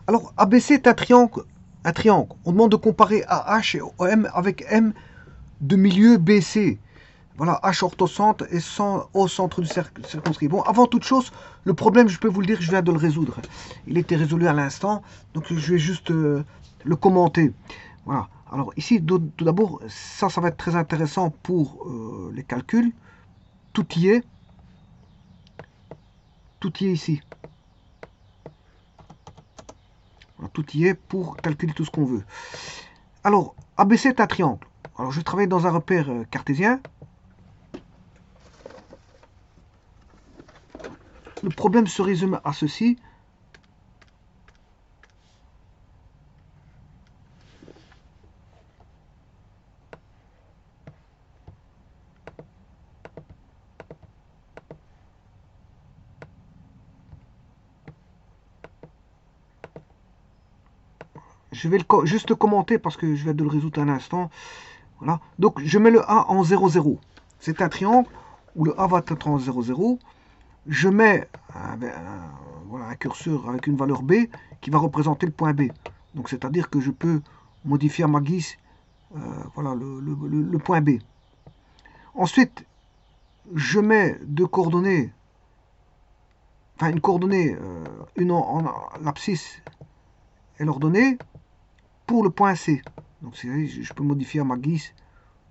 Alors, ABC est un triangle. Un triangle. On demande de comparer AH et OM avec M de milieu BC. Voilà, H orthocentre et au centre du cercle circonscrit. Bon, avant toute chose, le problème, je peux vous le dire, je viens de le résoudre. Il était résolu à l'instant, donc je vais juste le commenter. Voilà. Alors ici, tout d'abord, ça va être très intéressant pour les calculs. Tout y est. Tout y est ici. Voilà, tout y est pour calculer tout ce qu'on veut. Alors, ABC est un triangle. Alors, je travaille dans un repère cartésien. Le problème se résume à ceci. Je vais juste le commenter parce que je viens de le résoudre un instant. Voilà. Donc, je mets le A en 0, 0. C'est un triangle où le A va être en 0, 0. Je mets voilà, un curseur avec une valeur B qui va représenter le point B. Donc, c'est-à-dire que je peux modifier à ma guise voilà, le point B. Ensuite, je mets deux coordonnées, enfin une coordonnée, une en l'abscisse et l'ordonnée pour le point C. Donc, je peux modifier à ma guise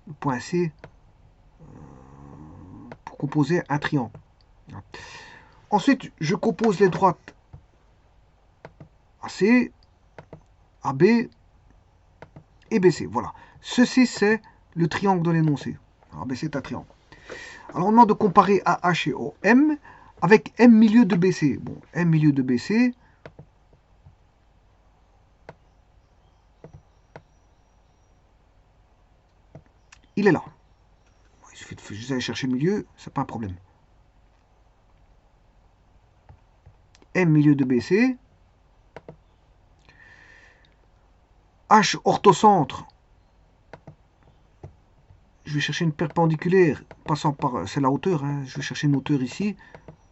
le point C pour composer un triangle. Ensuite, je compose les droites AC, AB et BC. Voilà. Ceci, c'est le triangle de l'énoncé. ABC est un triangle. Alors, on demande de comparer AH et OM avec M milieu de BC. Bon, M milieu de BC. Il est là. Il suffit de juste aller chercher le milieu, c'est pas un problème. M milieu de BC. H orthocentre. Je vais chercher une perpendiculaire passant par. C'est la hauteur. Hein, je vais chercher une hauteur ici.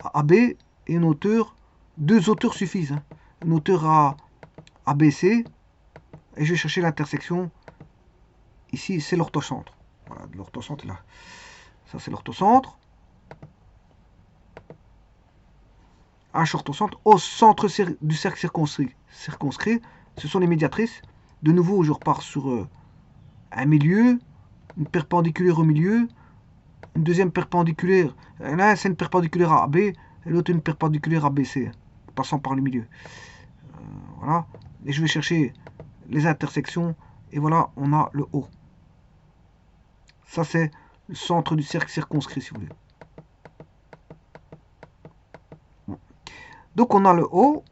À AB et une hauteur. Deux hauteurs suffisent. Hein, une hauteur à ABC. Et je vais chercher l'intersection. Ici, c'est l'orthocentre. Voilà, l'orthocentre là. Ça, c'est l'orthocentre. H orthocentre au centre du cercle circonscrit. Ce sont les médiatrices. De nouveau, je repars sur un milieu, une perpendiculaire au milieu, une deuxième perpendiculaire. Là, c'est une perpendiculaire à AB, et l'autre une perpendiculaire à BC, passant par le milieu. Voilà. Et je vais chercher les intersections, et voilà, on a le O. Ça, c'est le centre du cercle circonscrit, si vous voulez. Bon. Donc, on a le O,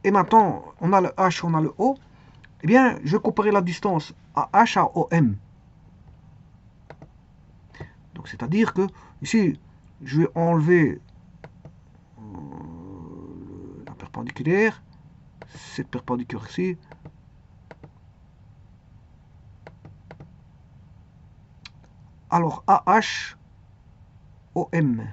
et maintenant, on a le H, on a le O. Eh bien, je vais comparer la distance à H à OM. Donc, c'est-à-dire que, ici, je vais enlever la perpendiculaire, cette perpendiculaire-ci. Alors, AH, OM.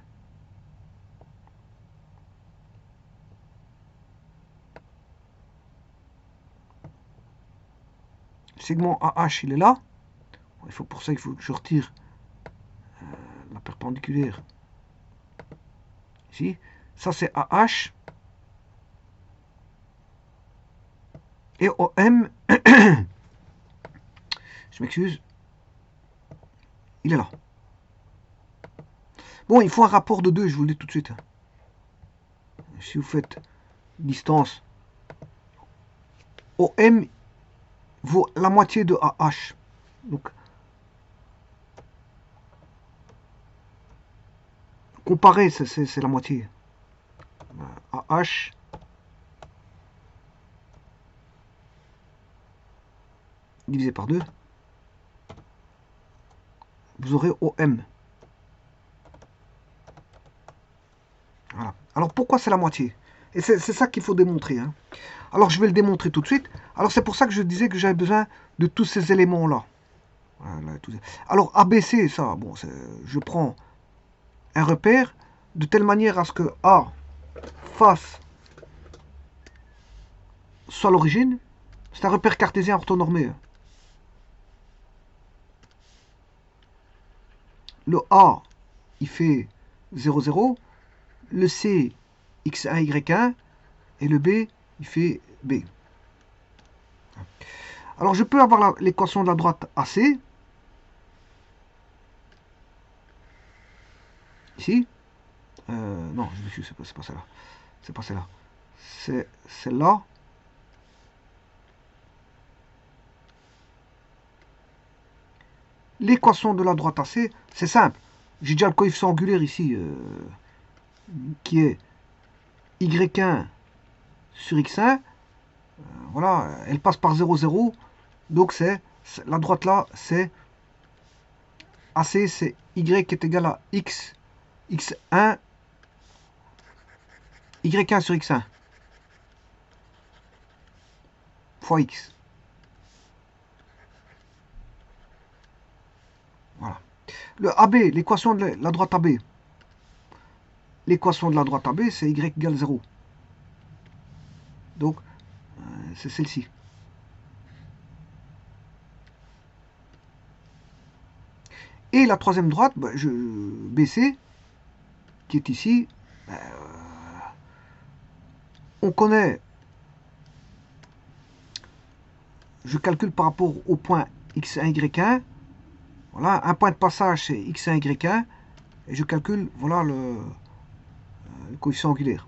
Le segment AH, il est là. Pour ça, il faut que je retire la perpendiculaire. Ici. Ça, c'est AH. Et OM, je m'excuse, il est là. Bon, il faut un rapport de 2, je vous le dis tout de suite. Si vous faites distance, OM vaut la moitié de AH. Donc, comparer, c'est la moitié. AH divisé par 2, vous aurez OM. Voilà. Alors pourquoi c'est la moitié? Et c'est ça qu'il faut démontrer. Hein. Alors je vais le démontrer tout de suite. Alors c'est pour ça que je disais que j'avais besoin de tous ces éléments-là. Voilà, alors ABC, ça, bon, je prends un repère de telle manière à ce que A fasse soit l'origine. C'est un repère cartésien orthonormé. Le A, il fait 0, 0. Le C, x1, y1. Et le B, il fait B. Alors je peux avoir l'équation de la droite AC. Ici. Non, je me suis, c'est pas celle-là. C'est pas celle-là. C'est celle-là. L'équation de la droite AC, c'est simple. J'ai déjà le coefficient angulaire ici, qui est y1 sur x1. Voilà, elle passe par 0, 0. Donc c'est la droite là, c'est AC, c'est y qui est égal à x, x1, y1 sur x1 fois x. Voilà. Le AB, l'équation de la droite AB. L'équation de la droite AB, c'est y égale 0. Donc, c'est celle-ci. Et la troisième droite, BC, qui est ici, on connaît, je calcule par rapport au point x1, y1. Voilà, un point de passage, c'est x1, y1. Et je calcule, voilà, le coefficient angulaire.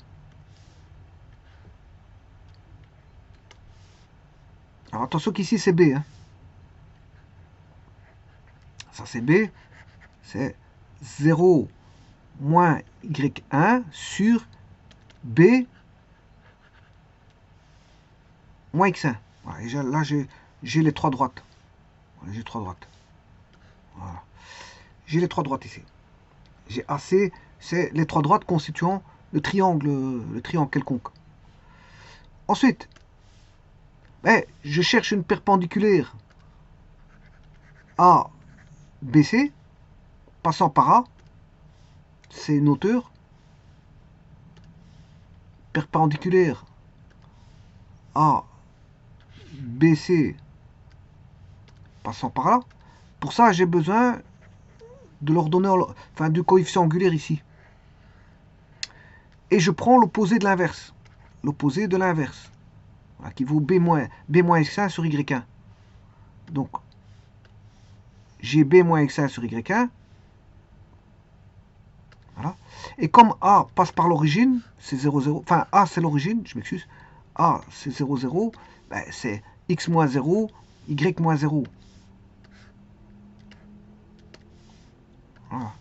Alors attention qu'ici, c'est B. Hein. Ça, c'est B. C'est 0 moins y1 sur B moins x1. Voilà, et là, j'ai les trois droites. Voilà, j'ai trois droites. Voilà. J'ai les trois droites ici. J'ai AC, c'est les trois droites constituant le triangle quelconque. Ensuite, je cherche une perpendiculaire à BC, passant par A. C'est une hauteur perpendiculaire à BC, passant par là. Pour ça, j'ai besoin de leur donner, enfin, du coefficient angulaire ici. Et je prends l'opposé de l'inverse. L'opposé de l'inverse. Voilà, qui vaut B moins x1 sur y1. Donc, j'ai B moins x1 sur y1. Voilà. Et comme A passe par l'origine, c'est 0, 0. Enfin, A c'est l'origine, je m'excuse. A c'est 0, 0. Ben, c'est x moins 0, y moins 0. Voilà.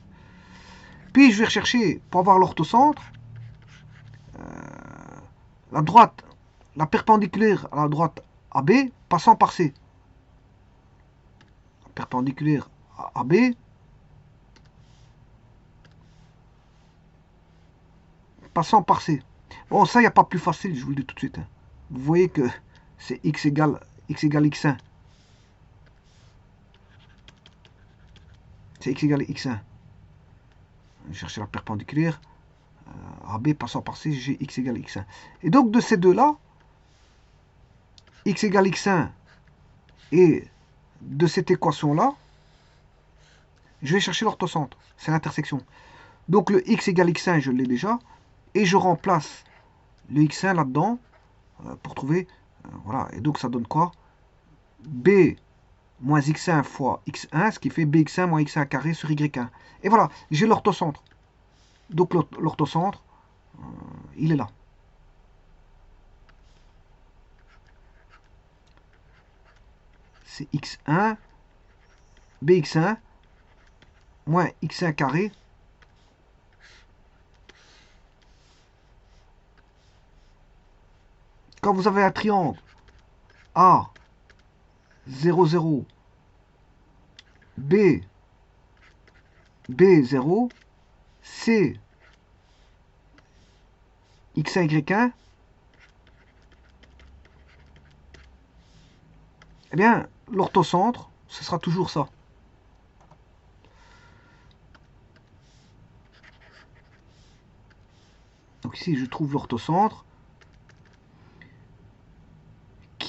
Puis je vais rechercher, pour avoir l'orthocentre, la droite, la perpendiculaire à la droite AB passant par C. La perpendiculaire à AB passant par C. Bon, ça, il n'y a pas plus facile, je vous le dis tout de suite. Hein. Vous voyez que c'est x égale x1. C'est x égale x1. Je vais chercher la perpendiculaire. AB passant par C, j'ai x égale x1. Et donc, de ces deux-là, x égale x1 et de cette équation-là, je vais chercher l'orthocentre. C'est l'intersection. Donc, le x égale x1, je l'ai déjà. Et je remplace le x1 là-dedans pour trouver... voilà. Et donc, ça donne quoi? B moins x1 fois x1, ce qui fait bx1 moins x1 carré sur y1. Et voilà, j'ai l'orthocentre. Donc, l'orthocentre, il est là. C'est x1, bx1, moins x1 carré. Quand vous avez un triangle A, 0, 0, B, B0, C, x1, y1, eh bien, l'orthocentre, ce sera toujours ça. Donc ici, je trouve l'orthocentre.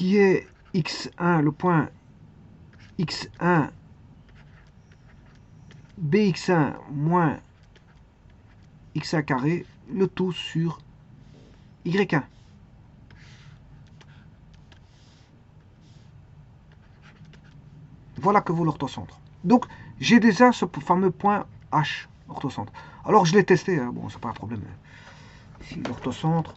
qui est x1, le point x1, bx1 moins x1 carré, le tout sur y1. Voilà que vaut l'orthocentre. Donc, j'ai déjà ce fameux point H, orthocentre. Alors, je l'ai testé, hein. Bon, c'est pas un problème. Ici, l'orthocentre,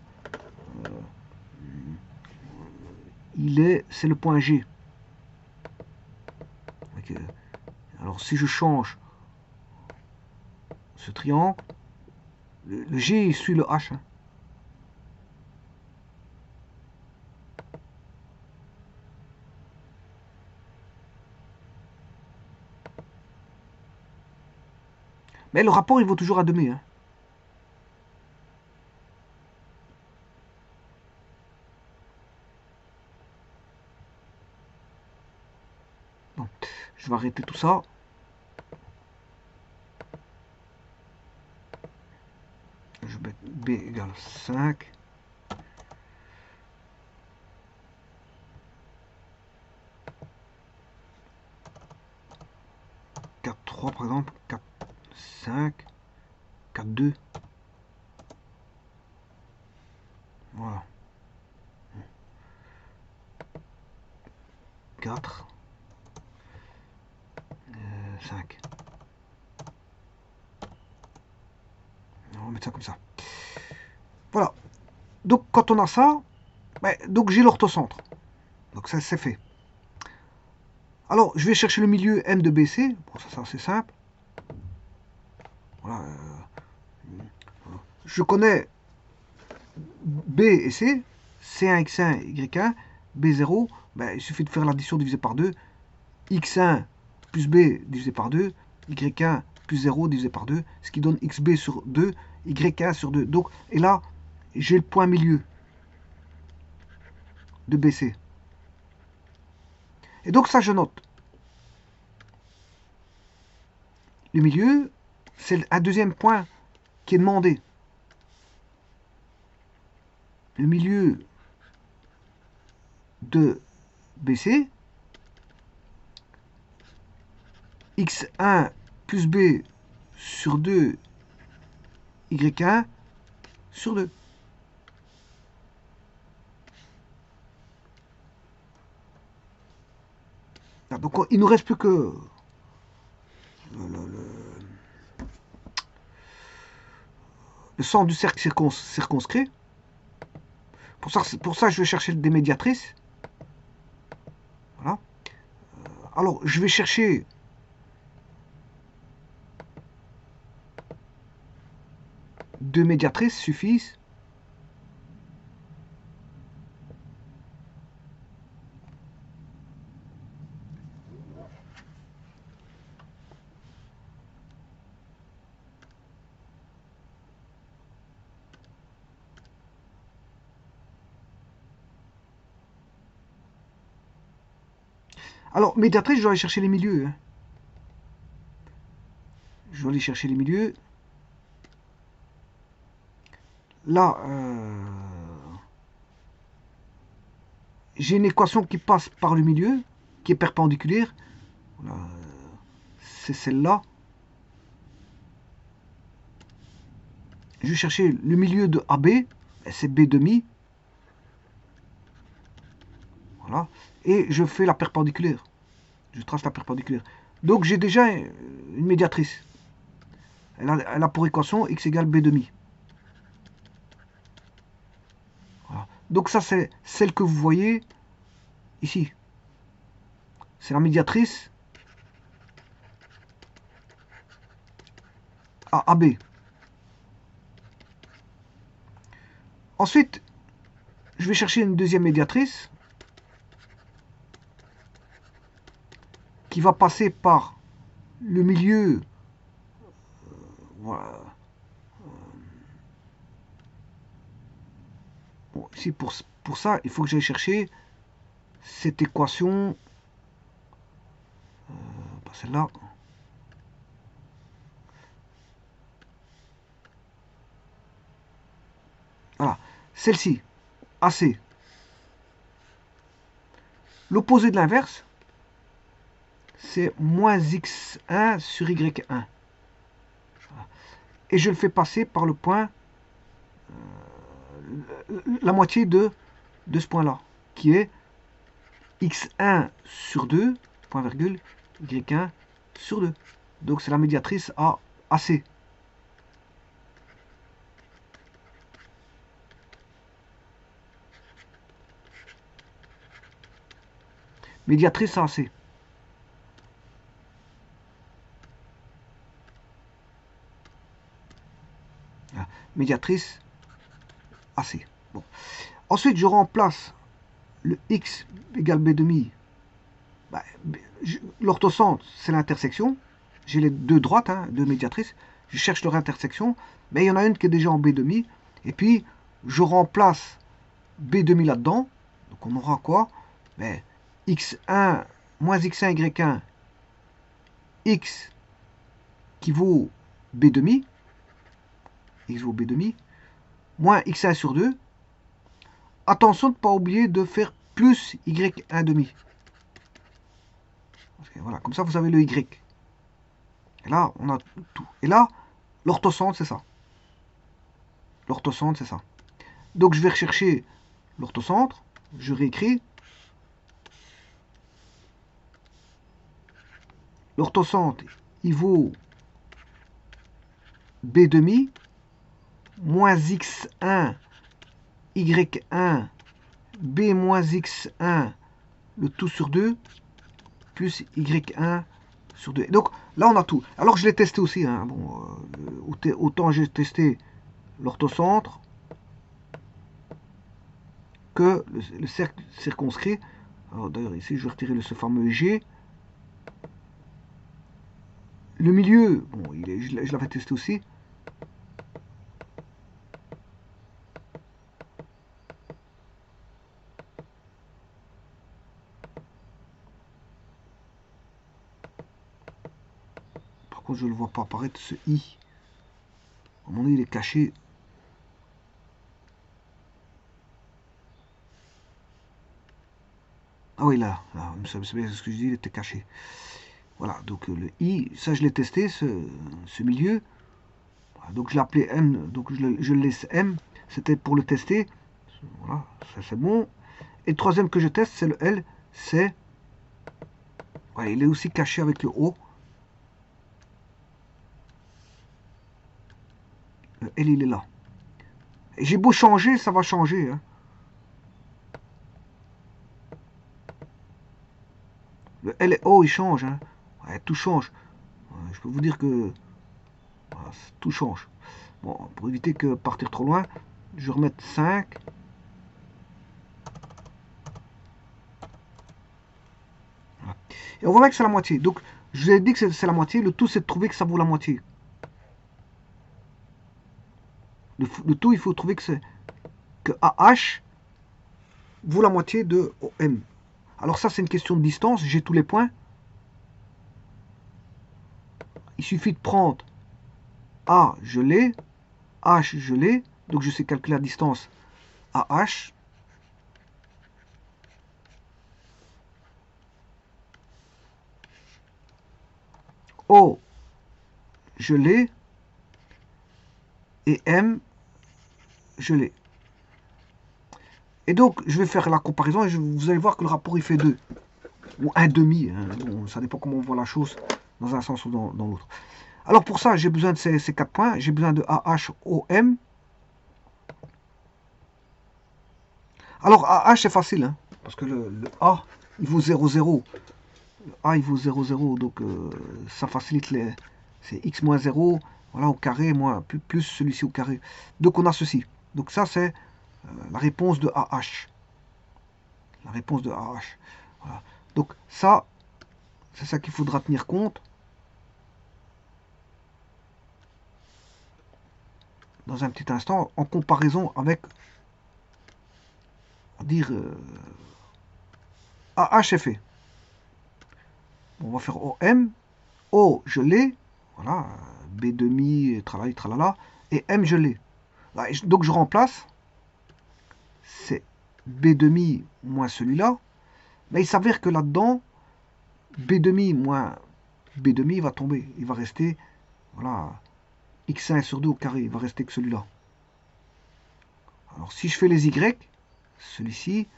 c'est le point G. Okay. Alors, si je change ce triangle, le G suit le H. Hein. Mais le rapport, il vaut toujours à demi. Hein. Bon, je vais arrêter tout ça. Je vais mettre B égale 5. Quatre 3 par exemple. 4, 5. 4, 2. Voilà. 4. 5. On va mettre ça comme ça. Voilà. Donc quand on a ça, ben, donc j'ai l'orthocentre. Donc ça c'est fait. Alors je vais chercher le milieu M de BC. Bon, ça c'est simple. Voilà. Je connais B et C. C1, X1, Y1. B0. Ben, il suffit de faire l'addition divisée par 2. X1 plus B divisé par 2. Y1 plus 0 divisé par 2. Ce qui donne XB sur 2. Y1 sur 2. Donc, et là, j'ai le point milieu de BC. Et donc ça, je note. Le milieu, c'est un deuxième point qui est demandé. Le milieu de BC, X1 plus B sur 2, Y1 sur 2. Donc il ne nous reste plus que le centre du cercle circonscrit. Pour ça, je vais chercher des médiatrices. Voilà. Alors, je vais chercher deux médiatrices suffisent. Alors, médiatrice, je dois aller chercher les milieux. Hein. Je dois aller chercher les milieux. Là, j'ai une équation qui passe par le milieu, qui est perpendiculaire. Voilà. C'est celle-là. Je vais chercher le milieu de AB. C'est B demi. Voilà. Et je fais la perpendiculaire. Je trace la perpendiculaire. Donc j'ai déjà une médiatrice. Elle a pour équation x égale b demi. Voilà. Donc ça c'est celle que vous voyez ici. C'est la médiatrice à AB. Ensuite, je vais chercher une deuxième médiatrice qui va passer par le milieu. Voilà. Bon, ici, pour ça, il faut que j'aille chercher cette équation. Pas celle-là. Voilà. Celle-ci. AC. L'opposé de l'inverse, c'est moins x1 sur y1. Et je le fais passer par le point, la moitié de ce point-là, qui est x1 sur 2, point virgule, y1 sur 2. Donc c'est la médiatrice AC. Médiatrice AC. Médiatrice AC. Bon. Ensuite, je remplace le x égale b demi. Bah, l'orthocentre, c'est l'intersection. J'ai les deux droites, hein, deux médiatrices. Je cherche leur intersection, mais il y en a une qui est déjà en b demi. Et puis, je remplace b demi là-dedans. Donc, on aura quoi? Mais x1 moins x1 y1 x qui vaut b demi. X vaut b demi. Moins x1 sur 2. Attention de ne pas oublier de faire plus y1 demi. Voilà, comme ça vous avez le y. Et là, on a tout. Et là, l'orthocentre, c'est ça. L'orthocentre, c'est ça. Donc je vais rechercher l'orthocentre. Je réécris. L'orthocentre, il vaut b demi moins x1 y1 b moins x1 le tout sur 2 plus y1 sur 2. Donc là on a tout. Alors je l'ai testé aussi. Hein. Bon, autant j'ai testé l'orthocentre que le cercle circonscrit. Alors d'ailleurs ici je vais retirer ce fameux G. Le milieu, bon, je l'avais testé aussi. Par contre, je ne le vois pas apparaître, ce I. À mon avis, il est caché. Ah oui, là c'est bien ce que je dis, il était caché. Voilà, donc le I, ça je l'ai testé, ce milieu. Donc je l'ai appelé M, donc je le laisse M. C'était pour le tester. Voilà, ça c'est bon. Et le troisième que je teste, c'est le L. C'est... Voilà, il est aussi caché avec le O. Le L, il est là. Et j'ai beau changer, ça va changer. Hein. Le L et O, il change. Hein. Ouais, tout change. Je peux vous dire que voilà, tout change. Bon, pour éviter que partir trop loin, je vais remettre 5. Voilà. Et on voit que c'est la moitié. Donc, je vous ai dit que c'est la moitié. Le tout, c'est de trouver que ça vaut la moitié. Le tout, il faut trouver que AH vaut la moitié de OM. Alors ça, c'est une question de distance. J'ai tous les points. Il suffit de prendre A, je l'ai. H, je l'ai. Donc, je sais calculer la distance AH. O, je l'ai. Et M, je l'ai. Et donc, je vais faire la comparaison et vous allez voir que le rapport, il fait 2. Ou 1,5. Hein. Bon, ça dépend comment on voit la chose dans un sens ou dans l'autre. Alors, pour ça, j'ai besoin de ces 4 points. J'ai besoin de AH, OM. Alors, AH, c'est facile. Hein, parce que le A, il vaut 0, 0. Le A, il vaut 0, 0. Donc, ça facilite les... C'est x moins 0. Voilà, au carré, moins plus celui-ci au carré. Donc, on a ceci. Donc, ça, c'est la réponse de AH. La réponse de AH. Voilà. Donc ça, c'est ça qu'il faudra tenir compte dans un petit instant en comparaison avec, on va dire, AH est fait. Bon, on va faire OM. O, je l'ai. Voilà. B demi, tralala, tralala. Et M, je l'ai. Donc je remplace. C'est B demi moins celui-là. Mais il s'avère que là-dedans, B demi moins B demi va tomber. Il va rester, voilà, x1 sur 2 au carré. Il va rester que celui-là. Alors si je fais les y, celui-ci,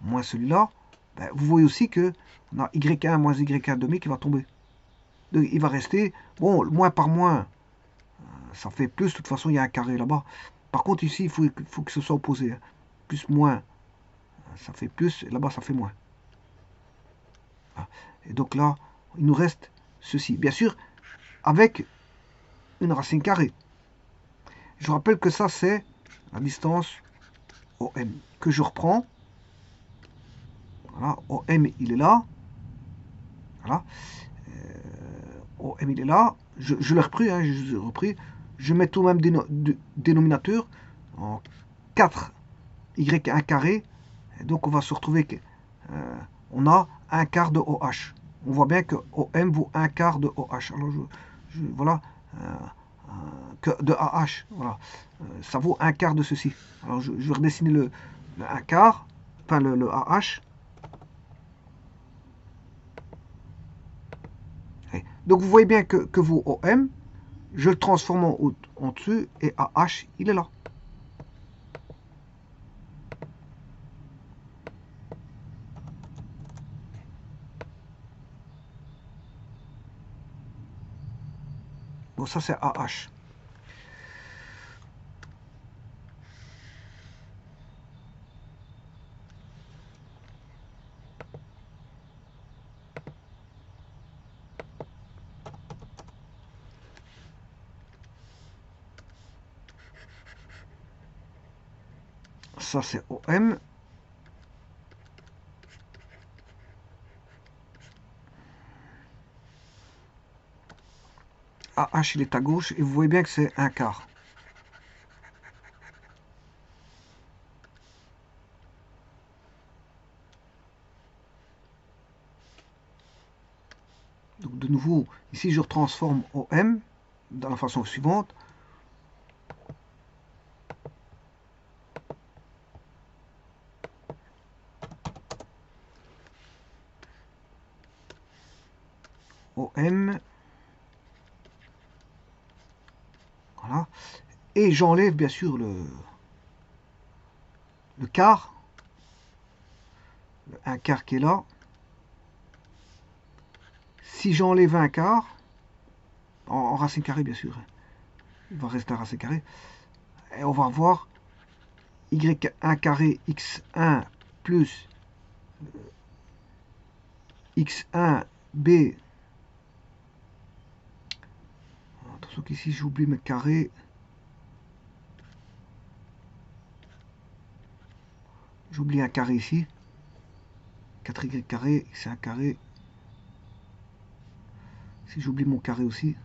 moins celui-là, ben, vous voyez aussi que on a y1 moins y1 demi qui va tomber. Donc, il va rester, bon, moins par moins, ça fait plus, de toute façon il y a un carré là-bas. Par contre ici, il faut que ce soit opposé. Hein. Plus, moins, ça fait plus, et là-bas ça fait moins. Voilà. Et donc là, il nous reste ceci. Bien sûr, avec une racine carrée. Je vous rappelle que ça c'est la distance OM que je reprends. Voilà, OM il est là. Voilà. OM il est là. Je l'ai repris, hein, je l'ai repris. Je mets tout le même dénominateur en 4 y1 carré. Et donc on va se retrouver que on a un quart de OH. On voit bien que OM vaut un quart de OH. Alors voilà, que de AH. Voilà, ça vaut un quart de ceci. Alors je vais redessiner le un quart, enfin le AH. Donc vous voyez bien que vaut OM, je le transforme en dessus et AH il est là. Bon ça c'est AH. Ça c'est OM. AH il est à gauche et vous voyez bien que c'est un quart. Donc de nouveau, ici je transforme OM dans la façon suivante. OM. Voilà. Et j'enlève bien sûr le quart. Un quart qui est là. Si j'enlève un quart, en racine carrée bien sûr, il va rester un racine carré. Et on va avoir y1 carré x1 plus x1 b. Attention qu'ici j'oublie mes carrés. J'oublie un carré ici. 4y carré, x1 carré. Si j'oublie mon carré aussi.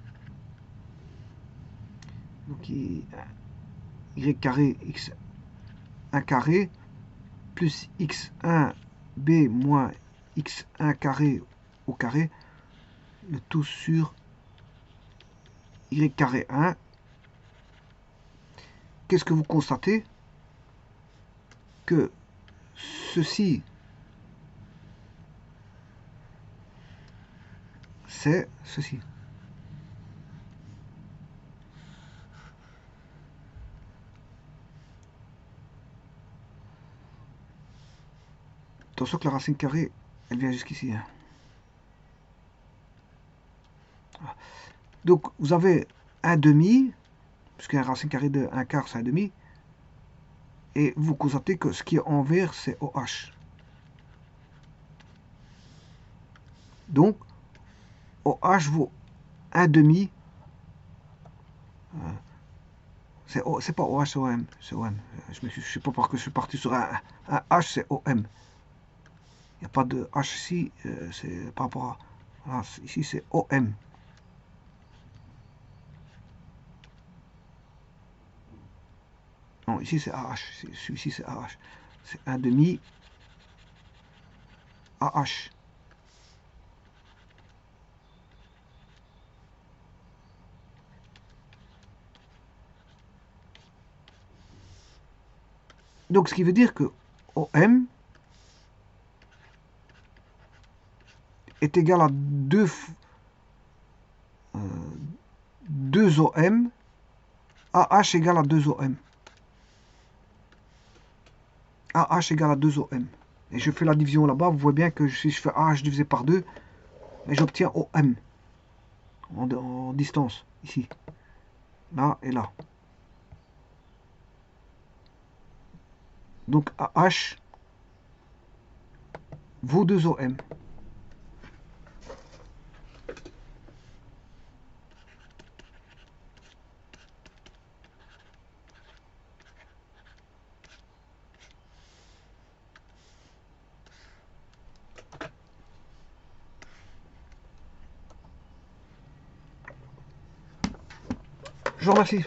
Donc y carré x1 carré plus x1 b moins x1 carré au carré. Le tout sur y carré 1. Qu'est-ce que vous constatez? Que ceci, c'est ceci. Attention que la racine carrée, elle vient jusqu'ici. Hein. Donc, vous avez un demi, puisqu'un racine carrée de 1 quart, c'est un demi. Et vous constatez que ce qui est envers, c'est OH. Donc, OH vaut un demi. C'est pas OH, c'est OM. C'est OM. Je sais pas pourquoi je suis parti sur un H, c'est OM. Il n'y a pas de H ici. C'est par rapport à. Voilà, ici, c'est OM. Non, ici, c'est AH. Celui-ci, c'est AH. C'est un demi AH. Donc, ce qui veut dire que OM, est égal à 2 OM, AH égale à 2 OM. AH égale à 2 OM. Et je fais la division là-bas, vous voyez bien que si je fais AH divisé par 2, et j'obtiens OM en distance, ici, là et là. Donc AH vaut 2 OM. Je vous remercie.